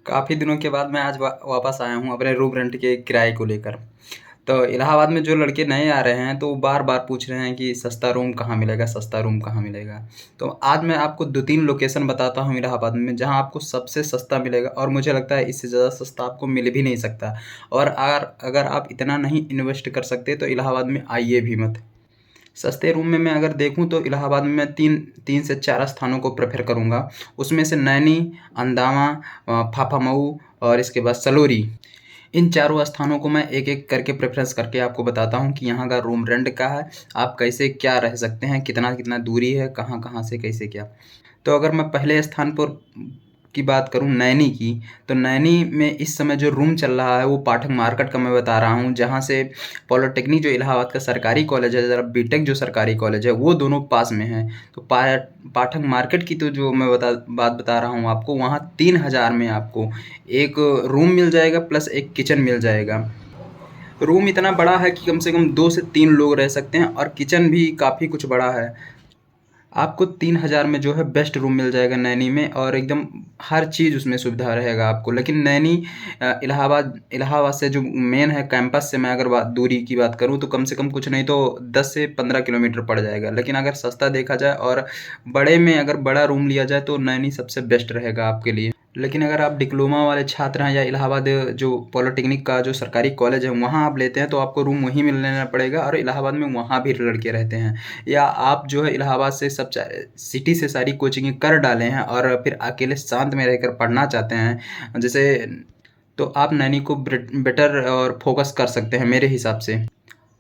काफ़ी दिनों के बाद मैं आज वापस आया हूँ अपने रूम रेंट के किराए को लेकर। तो इलाहाबाद में जो लड़के नए आ रहे हैं तो वो बार-बार पूछ रहे हैं कि सस्ता रूम कहाँ मिलेगा, सस्ता रूम कहाँ मिलेगा? तो आज मैं आपको 2-3 लोकेशन बताता हूँ इलाहाबाद में जहाँ आपको सबसे सस्ता मिलेगा और मुझे लगता है इससे ज़्यादा सस्ता आपको मिल भी नहीं सकता। और अगर आप इतना नहीं इन्वेस्ट कर सकते तो इलाहाबाद में आइए भी मत। सस्ते रूम में मैं अगर देखूँ तो इलाहाबाद में मैं 3 से 4 स्थानों को प्रेफ़र करूँगा। उसमें से नैनी, अंदावा, फाफामऊ और इसके बाद सलोरी। इन चारों स्थानों को मैं एक-एक करके प्रेफ़रेंस करके आपको बताता हूँ कि यहाँ का रूम रेंट क्या है, आप कैसे क्या रह सकते हैं, कितना-कितना दूरी है, कहाँ-कहाँ से कैसे क्या। तो अगर मैं पहले स्थान पर की बात करूँ नैनी की, तो नैनी में इस समय जो रूम चल रहा है वो पाठक मार्केट का मैं बता रहा हूँ, जहाँ से पॉलिटेक्निक जो इलाहाबाद का सरकारी कॉलेज है, ज़रा बीटेक जो सरकारी कॉलेज है, वो दोनों पास में हैं। तो पाठक मार्केट की तो जो मैं बात बता रहा हूँ आपको, वहाँ 3000 में आपको एक रूम मिल जाएगा प्लस एक किचन मिल जाएगा। रूम इतना बड़ा है कि कम से कम 2 से 3 लोग रह सकते हैं और किचन भी काफ़ी कुछ बड़ा है। आपको 3000 में जो है बेस्ट रूम मिल जाएगा नैनी में और एकदम हर चीज़ उसमें सुविधा रहेगा आपको। लेकिन नैनी इलाहाबाद से जो मेन है कैंपस से मैं अगर दूरी की बात करूँ तो कम से कम कुछ नहीं तो 10 से 15 किलोमीटर पड़ जाएगा। लेकिन अगर सस्ता देखा जाए और बड़े में अगर बड़ा रूम लिया जाए तो नैनी सबसे बेस्ट रहेगा आपके लिए। लेकिन अगर आप डिप्लोमा वाले छात्र हैं या इलाहाबाद जो पॉलिटेक्निक का जो सरकारी कॉलेज है वहाँ आप लेते हैं तो आपको रूम वहीं मिल लेना पड़ेगा और इलाहाबाद में वहाँ भी लड़के रहते हैं। या आप जो है इलाहाबाद से सिटी से सारी कोचिंगें कर डाले हैं और फिर अकेले शांत में रहकर पढ़ना चाहते हैं जैसे, तो आप नैनी को बेटर और फोकस कर सकते हैं मेरे हिसाब से।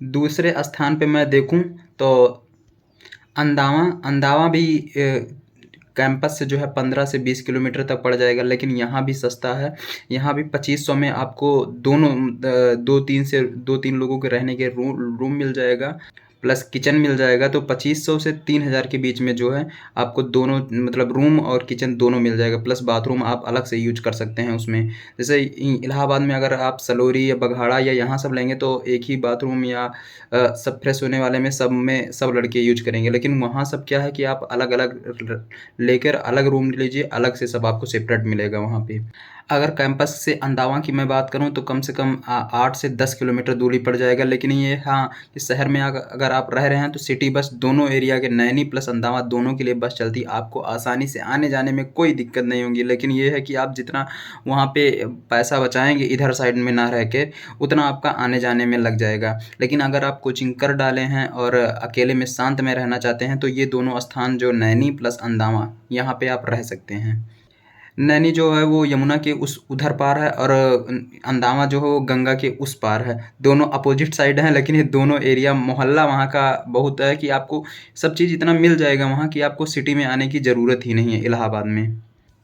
दूसरे स्थान पे मैं देखूं तो अंदावा अंदावा भी कैंपस से जो है 15 से 20 किलोमीटर तक पड़ जाएगा, लेकिन यहाँ भी सस्ता है। यहाँ भी 2500 में आपको दोनों 2-3 लोगों के रहने के रूम मिल जाएगा प्लस किचन मिल जाएगा। तो 2500 से 3000 के बीच में जो है आपको दोनों मतलब रूम और किचन दोनों मिल जाएगा प्लस बाथरूम आप अलग से यूज कर सकते हैं उसमें। जैसे इलाहाबाद में अगर आप सलोरी या बघाड़ा या यहाँ सब लेंगे तो एक ही बाथरूम या सब फ्रेश होने वाले में सब लड़के यूज करेंगे। लेकिन वहाँ सब क्या है कि आप अलग-अलग लेकर अलग रूम लीजिए, अलग से सब आपको सेपरेट मिलेगा वहाँ पे। अगर कैंपस से अंदावा की मैं बात करूँ तो कम से कम 8 से 10 किलोमीटर दूरी पड़ जाएगा। लेकिन ये हाँ, इस शहर में अगर आप रह रहे हैं तो सिटी बस दोनों एरिया के नैनी प्लस अंदावा दोनों के लिए बस चलती है। आपको आसानी से आने-जाने में कोई दिक्कत नहीं होगी। लेकिन ये है कि आप जितना वहाँ पे पैसा बचाएँगे इधर साइड में ना रह के, उतना आपका आने-जाने में लग जाएगा। लेकिन अगर आप कोचिंग कर डाले हैं और अकेले में शांत में रहना चाहते हैं तो ये दोनों स्थान जो नैनी प्लस अंदावा, यहाँ पे आप रह सकते हैं। नैनी जो है वो यमुना के उस उधर पार है और अंदावा जो है वो गंगा के उस पार है। दोनों अपोजिट साइड हैं, लेकिन ये दोनों एरिया मोहल्ला वहाँ का बहुत है कि आपको सब चीज़ इतना मिल जाएगा वहाँ कि आपको सिटी में आने की ज़रूरत ही नहीं है इलाहाबाद में।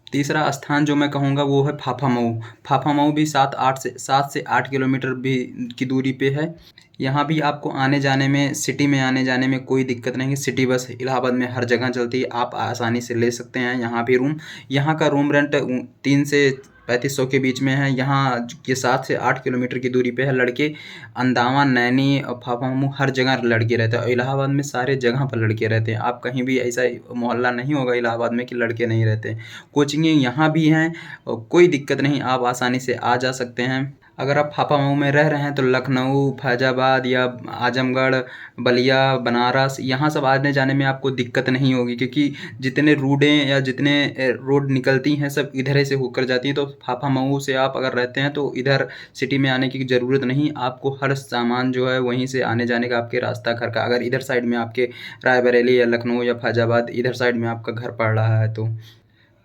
तीसरा स्थान जो मैं कहूँगा वो है फाफामऊ। फाफामऊ भी 7 से 8 किलोमीटर भी की दूरी पे है। यहाँ भी आपको आने-जाने में सिटी में आने-जाने में कोई दिक्कत नहीं है। सिटी बस इलाहाबाद में हर जगह चलती है, आप आसानी से ले सकते हैं यहाँ भी रूम। यहाँ का रूम रेंट 3 से 3500 के बीच में है। यहाँ ये 7 से 8 किलोमीटर की दूरी पे है। लड़के अंदावा, नैनी और फाफामऊ हर जगह लड़के रहते हैं और इलाहाबाद में सारे जगह पर लड़के रहते हैं। आप कहीं भी ऐसा मोहल्ला नहीं होगा इलाहाबाद में कि लड़के नहीं रहते। कोचिंगें यहाँ भी हैं और कोई दिक्कत नहीं, आप आसानी से आ जा सकते हैं। अगर आप फाफामऊ में रह रहे हैं तो लखनऊ, फैज़ाबाद या आजमगढ़, बलिया, बनारस यहाँ सब आने-जाने में आपको दिक्कत नहीं होगी क्योंकि जितने रूटें या जितने रोड निकलती हैं सब इधर ही से होकर जाती हैं। तो फाफामऊ से आप अगर रहते हैं तो इधर सिटी में आने की ज़रूरत नहीं, आपको हर सामान जो है वहीं से आने-जाने का आपके रास्ता घर का। अगर इधर साइड में आपके रायबरेली या लखनऊ या फैज़ाबाद इधर साइड में आपका घर पड़ रहा है तो।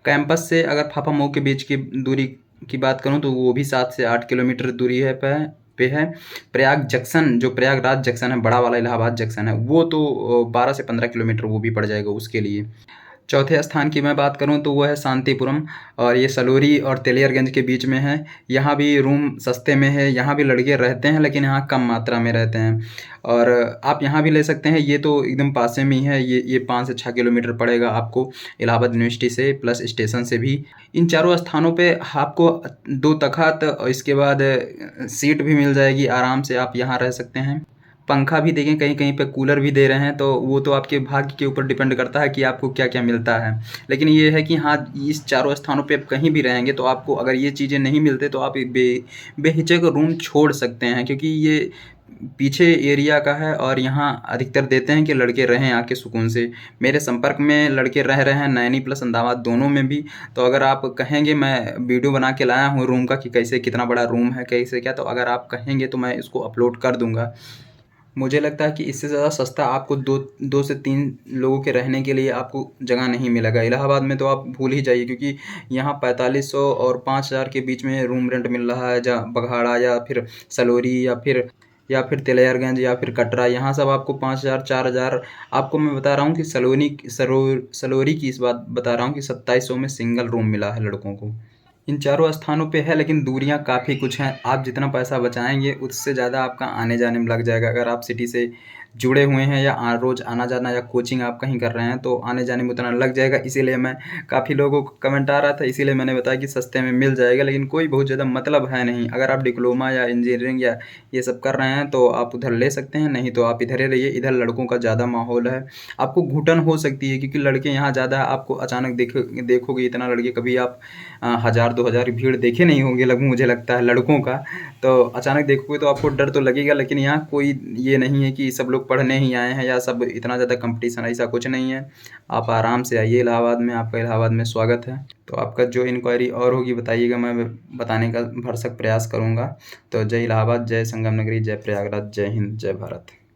कैंपस से अगर फाफामऊ के बीच की दूरी की बात करूँ तो वो भी 7 से 8 किलोमीटर दूरी पे है। प्रयागराज जंक्शन है, बड़ा वाला इलाहाबाद जंक्शन है, वो तो 12 से 15 किलोमीटर वो भी पड़ जाएगा उसके लिए। चौथे स्थान की मैं बात करूँ तो वो है शांतिपुरम और ये सलोरी और तेलियरगंज के बीच में है। यहाँ भी रूम सस्ते में है, यहाँ भी लड़के रहते हैं लेकिन यहाँ कम मात्रा में रहते हैं और आप यहाँ भी ले सकते हैं। ये तो एकदम पास में ही है, ये 5 से 6 किलोमीटर पड़ेगा आपको इलाहाबाद यूनिवर्सिटी से प्लस स्टेशन से भी। इन चारों स्थानों पे आपको 2 तख़्त और इसके बाद सीट भी मिल जाएगी, आराम से आप यहाँ रह सकते हैं। पंखा भी देखें, कहीं-कहीं पे कूलर भी दे रहे हैं, तो वो तो आपके भाग्य के ऊपर डिपेंड करता है कि आपको क्या-क्या मिलता है। लेकिन ये है कि हाँ, इस चारों स्थानों पे आप कहीं भी रहेंगे तो आपको अगर ये चीज़ें नहीं मिलते तो आप बेहिचक रूम छोड़ सकते हैं, क्योंकि ये पीछे एरिया का है और यहाँ अधिकतर देते हैं कि लड़के रहें आके सुकून से। मेरे संपर्क में लड़के रह रहे हैं नैनी प्लस अहमदाबाद दोनों में भी। तो अगर आप कहेंगे, मैं वीडियो बना के लाया हूँ रूम का कि कैसे कितना बड़ा रूम है, कैसे क्या, तो अगर आप कहेंगे तो मैं इसको अपलोड कर दूँगा। मुझे लगता है कि इससे ज़्यादा सस्ता आपको 2 से 3 लोगों के रहने के लिए आपको जगह नहीं मिलेगा। इलाहाबाद में तो आप भूल ही जाइए, क्योंकि यहाँ 4500 और 5000 के बीच में रूम रेंट मिल रहा है। जहाँ बघाड़ा या फिर सलोरी या फिर तिलैयारगंज या फिर कटरा, यहाँ सब आपको 5000 4000। आपको मैं बता रहा हूँ कि सलोरी की इस बात बता रहा हूँ कि 2700 में सिंगल रूम मिला है लड़कों को। इन चारों स्थानों पे है, लेकिन दूरियाँ काफ़ी कुछ हैं। आप जितना पैसा बचाएँगे उससे ज़्यादा आपका आने-जाने में लग जाएगा। अगर आप सिटी से जुड़े हुए हैं या रोज़ आना-जाना या कोचिंग आप कहीं कर रहे हैं तो आने-जाने में उतना लग जाएगा। इसीलिए मैं काफ़ी लोगों को कमेंट आ रहा था, इसीलिए मैंने बताया कि सस्ते में मिल जाएगा, लेकिन कोई बहुत ज़्यादा मतलब है नहीं। अगर आप डिप्लोमा या इंजीनियरिंग या ये सब कर रहे हैं तो आप उधर ले सकते हैं, नहीं तो आप इधर ही रहिए। इधर लड़कों का ज़्यादा माहौल है। आपको घुटन हो सकती है क्योंकि लड़के यहाँ ज़्यादा है। आपको अचानक देखोगे इतना लड़के, कभी आप 1000 2000 की भीड़ देखे नहीं होंगे मुझे लगता है लड़कों का। तो अचानक देखोगे तो आपको डर तो लगेगा, लेकिन यहाँ कोई ये नहीं है कि सब लोग पढ़ने ही आए हैं या सब इतना ज़्यादा कंपटीशन, ऐसा कुछ नहीं है। आप आराम से आइए इलाहाबाद में, आपका इलाहाबाद में स्वागत है। तो आपका जो इंक्वायरी और होगी बताइएगा, मैं बताने का भरसक प्रयास करूँगा। तो जय इलाहाबाद, जय संगम नगरी, जय प्रयागराज, जय हिंद, जय भारत।